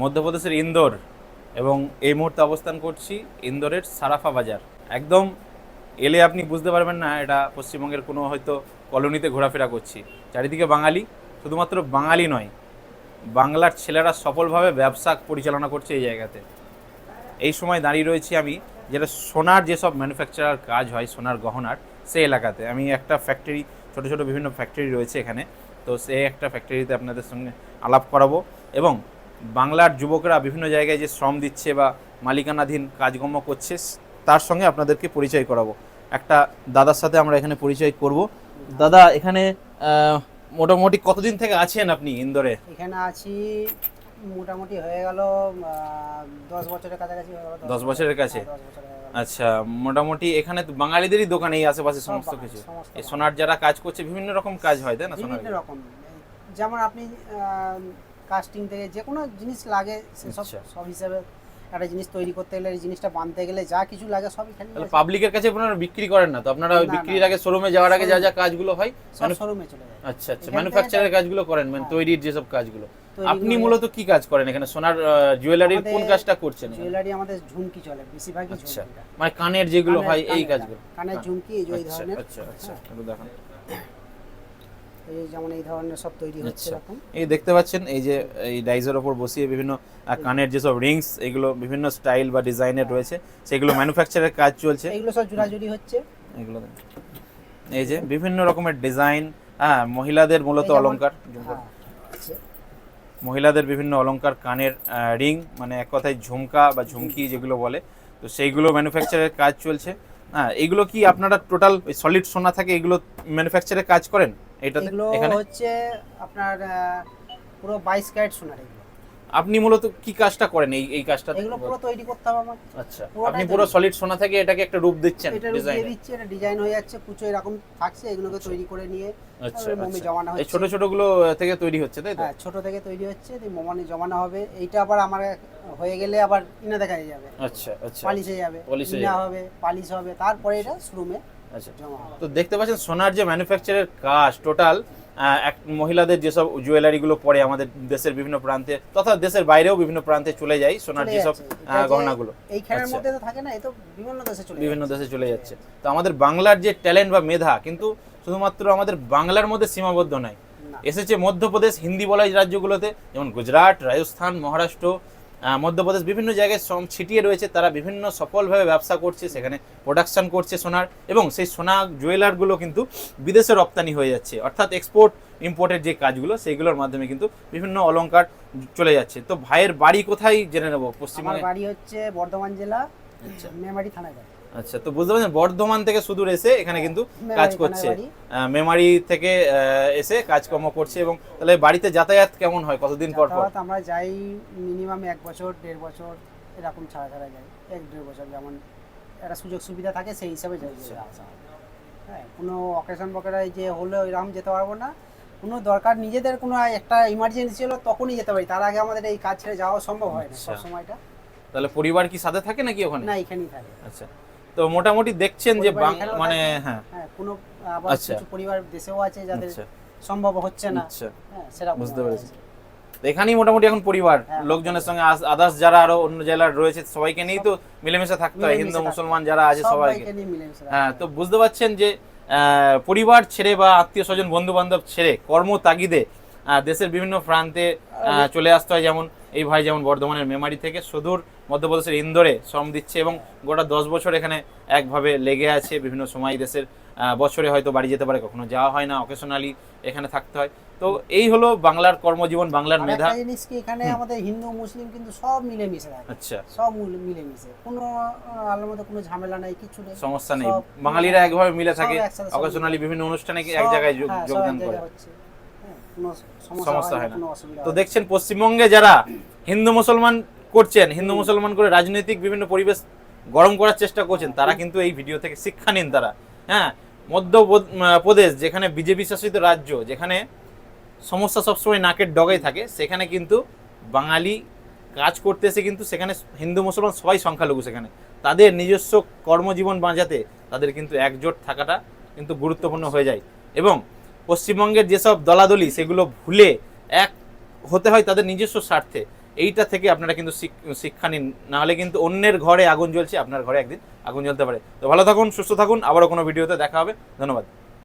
মধ্যপ্রদেশের ইন্দোর এবং এই মুহূর্তে অবস্থান করছি ইন্দোরের সারাফা বাজার। একদম এলে আপনি বুঝতে পারবেন না এটা পশ্চিমবঙ্গের কোনো হয়তো কলোনিতে ঘোরাফেরা করছি। চারিদিকে বাঙালি, শুধুমাত্র বাঙালি নয়, বাংলার ছেলেরা সফলভাবে ব্যবসা পরিচালনা করছে এই জায়গাতে। এই সময় দাঁড়িয়ে রয়েছি আমি যেটা সোনার যেসব ম্যানুফ্যাকচারার কাজ হয়, সোনার গহনার, সেই এলাকাতে। আমি একটা ফ্যাক্টরি, ছোটো ছোটো বিভিন্ন ফ্যাক্টরি রয়েছে এখানে, তো সেই একটা ফ্যাক্টরিতে আপনাদের সঙ্গে আলাপ করাবো এবং বাংলার যুবকরা বিভিন্ন জায়গায় যে শ্রম দিচ্ছে বা মালিকানাধীন কাজকর্ম করছে তার সঙ্গে আপনাদেরকে পরিচয় করাবো। একটা দাদার সাথে আমরা এখানে পরিচয় করব। দাদা, এখানে মোটামুটি কতদিন থেকে আছেন আপনি ইন্দোরে? এখানে আছি মোটামুটি হয়ে গেল 10 বছরের কাছাকাছি হয়ে গেল। 10 বছরের কাছে? 10 বছর হয়ে গেল। আচ্ছা, মোটামুটি এখানে তো বাঙালিদেরই দোকান এই আশেপাশে সমস্ত কিছু। এই সোনার যারা কাজ করছে বিভিন্ন রকম কাজ হয়, তাই না? সোনার বিভিন্ন রকম, যেমন আপনি কাস্টিং থেকে যে কোনো জিনিস লাগে সেসব সব হিসাবে একটা জিনিস তৈরি করতে গেলে, এই জিনিসটা বানতে গেলে যা কিছু লাগে সব এখানে। তাহলে পাবলিকের কাছে আপনারা বিক্রি করেন না তো? আপনারা বিক্রির আগে শোরুমে যাওয়ার আগে যা যা কাজগুলো হয় সব শোরুমে চলে যায়। আচ্ছা আচ্ছা, ম্যানুফ্যাকচারের কাজগুলো করেন, মানে তৈরির যেসব কাজগুলো। আপনি মূলত কি কাজ করেন এখানে? সোনার জুয়েলারির কোন কাজটা করছেন? জুয়েলারি আমাদের ঝুমকি চলে বেশিরভাগই। আচ্ছা, মানে কানের যেগুলো হয় এই কাজগুলো? কানের ঝুমকি এই ধরনের। আচ্ছা আচ্ছা, একটু দেখান। এই যেমন এই ধরনের সব তৈরি হচ্ছে এরকম। এই দেখতে পাচ্ছেন, এই যে এই ডাইজের ওপর বসিয়ে বিভিন্ন কানের যেসব রিংস, এগুলো বিভিন্ন স্টাইল বা ডিজাইনের রয়েছে, সেগুলো ম্যানুফ্যাকচারের কাজ চলছে। এগুলো সব জোড়াজুড়ি হচ্ছে। এগুলো এই যে বিভিন্ন রকমের ডিজাইন, হ্যাঁ, মহিলাদের মূলত অলংকার, মহিলাদের বিভিন্ন অলংকার, কানের রিং, মানে এক কথায় ঝুমকা বা ঝুমকি যেগুলো বলে, তো সেইগুলো ম্যানুফ্যাকচারের কাজ চলছে। হ্যাঁ, এগুলো কি আপনারা টোটাল সলিড সোনা থাকে এগুলো ম্যানুফ্যাকচারের কাজ করেন এটাতে? এখানে হচ্ছে আপনার পুরো 22 ক্যারেট সোনার। এগুলো আপনি মূলত কি কাজটা করেন এই কাজটা? এগুলো পুরো তৈরি করতে হবে আমার। আচ্ছা, আপনি পুরো সলিড সোনা থেকে এটাকে একটা রূপ দিচ্ছেন, ডিজাইন দিচ্ছি, এটা ডিজাইন হয়ে যাচ্ছে, কুচো এরকম থাকছে, এগুলোকে তৈরি করে নিয়ে মোমে জমানো হচ্ছে। এই ছোট ছোট গুলো থেকে তৈরি হচ্ছে, তাই তো? হ্যাঁ, ছোট থেকে তৈরি হচ্ছে, মোমে জমানো হবে। এইটা আবার আমার হয়ে গেলে আবার ইনা দেখা যাবে। আচ্ছা আচ্ছা, পালিশে যাবে, ইনা হবে, পালিশ হবে, তারপরে এটা শোরুমে। আচ্ছা, তো দেখতে পাচ্ছেন সোনার যে ম্যানুফ্যাকচারের কাজ টোটাল, এক মহিলাদের যেসব জুয়েলারিগুলো পরে আমাদের দেশের বিভিন্ন প্রান্তে তথা দেশের বাইরেও বিভিন্ন প্রান্তে চলে যায় সোনার যেসব গহনাগুলো। এইখানের মধ্যে তো থাকে না, এই তো বিভিন্ন দেশে চলে যাচ্ছে। তো আমাদের বাংলার যে ট্যালেন্ট বা মেধা কিন্তু শুধুমাত্র আমাদের বাংলার মধ্যে সীমাবদ্ধ নয়, এসেছে মধ্যপ্রদেশ, হিন্দি বলা রাজ্যগুলোতে, যেমন গুজরাট, রাজস্থান, মহারাষ্ট্র, মধ্যপ্রদেশ, বিভিন্ন জায়গায় ছিটিয়ে রয়েছে। তারা বিভিন্ন সফলভাবে ব্যবসা করছে, সেখানে প্রোডাকশন করছে সোনার, এবং সেই সোনা জুয়েলারগুলো কিন্তু বিদেশে রপ্তানি হয়ে যাচ্ছে, অর্থাৎ এক্সপোর্ট ইম্পোর্টের যে কাজগুলো সেইগুলোর মাধ্যমে কিন্তু বিভিন্ন অলংকার চলে যাচ্ছে। তো ভাইয়ের বাড়ি কোথায় জেনে নেব? পশ্চিমবঙ্গে বাড়ি হচ্ছে বর্ধমান জেলা, মেমারি থানায়। আচ্ছা, তো বুঝতে পারছেন বর্ধমান থেকে সুদূর এসে এখানে কিন্তু কাজ করছে, মেমারি থেকে এসে কাজকর্ম করছে। এবং তাহলে বাড়িতে যাতায়াত কেমন হয়, কতদিন পর পর? আমরা যাই মিনিমাম 1 বছর 1.5 বছর এরকম ছাড়া যাই, 1-1.5 বছর, যেমন একটা সুযোগ সুবিধা থাকে সেই হিসাবে যাই। হ্যাঁ, কোনো অকেশন বকেরা যে হলে এরকম যেতে পারবো না, কোনো দরকার নিজেদের কোনো একটা ইমার্জেন্সি হলো তখনই যেতে পারি, তার আগে আমাদের এই কাজ ছেড়ে যাওয়া সম্ভব হয় না সব সময়টা। তাহলে পরিবার কি সাথে থাকে নাকি ওখানে? না, এখানেই থাকে। আচ্ছা, তো মোটামুটি দেখছেন যে মানে হ্যাঁ কোনো আবার কিছু পরিবার দেশেও আছে যাদের সম্ভব হচ্ছে না। হ্যাঁ, সেটা বুঝতে পেরেছি। এখানেই মোটামুটি এখন পরিবার লোকজনের সঙ্গে আদার্স যারা আরো অন্য জেলার রয়েছে সবাইকে নিয়েই তো মিলেমিশে থাকতে হয়, হিন্দু মুসলমান যারা আছে সবাইকে। হ্যাঁ, তো বুঝতে পারছেন যে পরিবার ছেড়ে বা আত্মীয় স্বজন বন্ধু বান্ধব ছেড়ে কর্ম তাগিদে দেশের বিভিন্ন প্রান্তে চলে আসতে হয়। যেমন এই ভাই যেমন বর্ধমানের মেমারি থেকে সুদূর মধ্যপ্রদেশের ইন্দোরে শ্রম দিচ্ছে এবং গোটা 10 বছর এখানে একভাবে লেগে আছে। বিভিন্ন সময় দেশের বছরে হয়তো বাড়ি যেতে পারে, কখনো যাওয়া হয় না, অকেশনালি এখানে থাকতে হয়। তো এই হলো বাংলার কর্মজীবন, বাংলার মেধা। জিনিস কি এখানে আমাদের হিন্দু মুসলিম কিন্তু সব মিলেমিশে থাকে। আচ্ছা, সব মিলেমিশে, কোনো আলাদা মতো কোনো ঝামেলা নাই, কিছু নেই, সমস্যা নেই। বাঙালিরা একভাবে মিলে থাকে, অকেশনালি বিভিন্ন অনুষ্ঠানে এক জায়গায় যোগদান করে, কোনো সমস্যা হয় না। তো দেখছেন পশ্চিমবঙ্গে যারা হিন্দু মুসলমান করছেন, হিন্দু মুসলমান করে রাজনৈতিক বিভিন্ন পরিবেশ গরম করার চেষ্টা করছেন, তারা কিন্তু এই ভিডিও থেকে শিক্ষা নিন। তারা, হ্যাঁ, মধ্যপ্রদেশ যেখানে বিজেপি শাসিত রাজ্য, যেখানে সমস্যা সবসময় নাকের ডগায় থাকে, সেখানে কিন্তু বাঙালি কাজ করতেছে, কিন্তু সেখানে হিন্দু মুসলমান সবাই সংখ্যালঘু, সেখানে তাদের নিজস্ব কর্মজীবন বাঁচাতে তাদের কিন্তু একজোট থাকাটা কিন্তু গুরুত্বপূর্ণ হয়ে যায়। এবং পশ্চিমবঙ্গের যেসব দলাদলি সেগুলো ভুলে এক হতে হয় তাদের নিজস্ব স্বার্থে। এইটা থেকে আপনারা কিন্তু শিক্ষা নিন, নাহলে কিন্তু অন্যের ঘরে আগুন জ্বলছে, আপনার ঘরে একদিন আগুন জ্বলতে পারে। তো ভালো থাকুন, সুস্থ থাকুন, আবারও কোনো ভিডিওতে দেখা হবে। ধন্যবাদ।